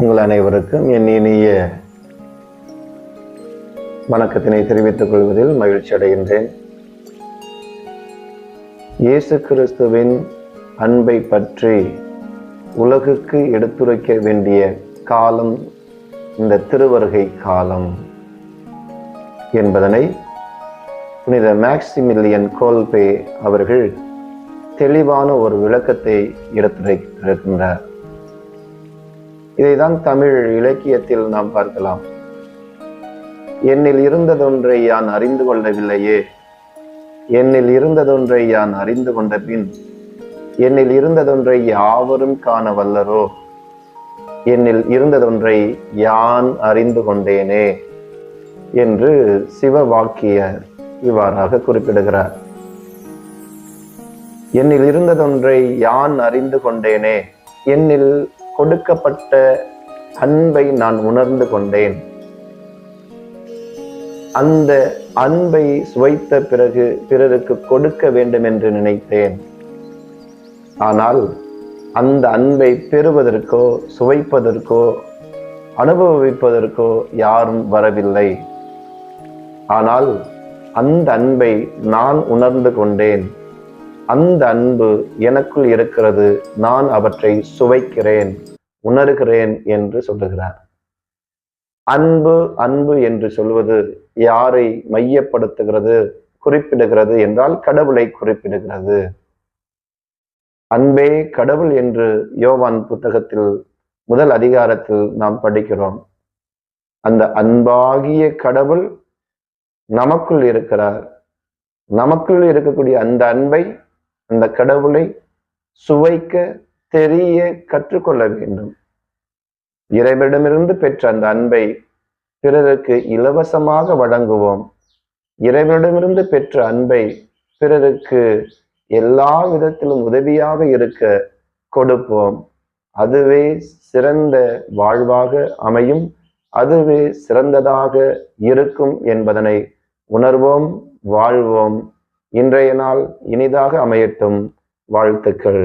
உங்கள் அனைவருக்கும் என் இனிய வணக்கத்தினை தெரிவித்துக் கொள்வதில் மகிழ்ச்சி அடைகின்றேன். இயேசு கிறிஸ்துவின் அன்பை பற்றி உலகுக்கு எடுத்துரைக்க வேண்டிய காலம் இந்த திருவருகை காலம் என்பதனை புனித மேக்சிமிலியன் கோல்பே அவர்கள் தெளிவான ஒரு விளக்கத்தை எடுத்துரைக்கின்றார். இதைதான் தமிழ் இலக்கியத்தில் நாம் பார்க்கலாம். என்னில் இருந்ததொன்றை யான் அறிந்து கொள்ளவில்லையே, என்னில் இருந்ததொன்றை யான் அறிந்து கொண்ட பின் என்னில் இருந்ததொன்றை யாவரும் காண வல்லரோ, என்னில் இருந்ததொன்றை யான் அறிந்து கொண்டேனே என்று சிவ வாக்கியர் இவ்வாறாக குறிப்பிடுகிறார். என்னில் இருந்ததொன்றை யான் அறிந்து கொண்டேனே, என்னில் கொடுக்கப்பட்ட அன்பை நான் உணர்ந்து கொண்டேன். அந்த அன்பை சுவைத்த பிறகு பிறருக்கு கொடுக்க வேண்டும் என்று நினைத்தேன். ஆனால் அந்த அன்பை பெறுவதற்கோ சுவைப்பதற்கோ அனுபவிப்பதற்கோ யாரும் வரவில்லை. ஆனால் அந்த அன்பை நான் உணர்ந்து கொண்டேன். அந்த அன்பு எனக்குள் இருக்கிறது, நான் அவற்றை சுவைக்கிறேன், உணர்கிறேன் என்று சொல்லுகிறார். அன்பு அன்பு என்று சொல்வது யாரை மையப்படுத்துகிறது, குறிப்பிடுகிறது என்றால் கடவுளை குறிப்பிடுகிறது. அன்பே கடவுள் என்று யோவான் புத்தகத்தில் முதல் அதிகாரத்தில் நாம் படிக்கிறோம். அந்த அன்பாகிய கடவுள் நமக்குள் இருக்கிறார். நமக்குள் இருக்கக்கூடிய அந்த அன்பை, அந்த கடவுளை சுவைக்க தெரிய கற்றுக்கொள்ள வேண்டும். இறைவனிடமிருந்து பெற்ற அந்த அன்பை பிறருக்கு இலவசமாக வழங்குவோம். இறைவனிடமிருந்து பெற்ற அன்பை பிறருக்கு எல்லா விதத்திலும் உதவியாக இருக்க கொடுப்போம். அதுவே சிறந்த வாழ்வாக அமையும், அதுவே சிறந்ததாக இருக்கும் என்பதனை உணர்வோம், வாழ்வோம். இன்றைய நாள் இனிதாக அமையட்டும். வாழ்த்துக்கள்.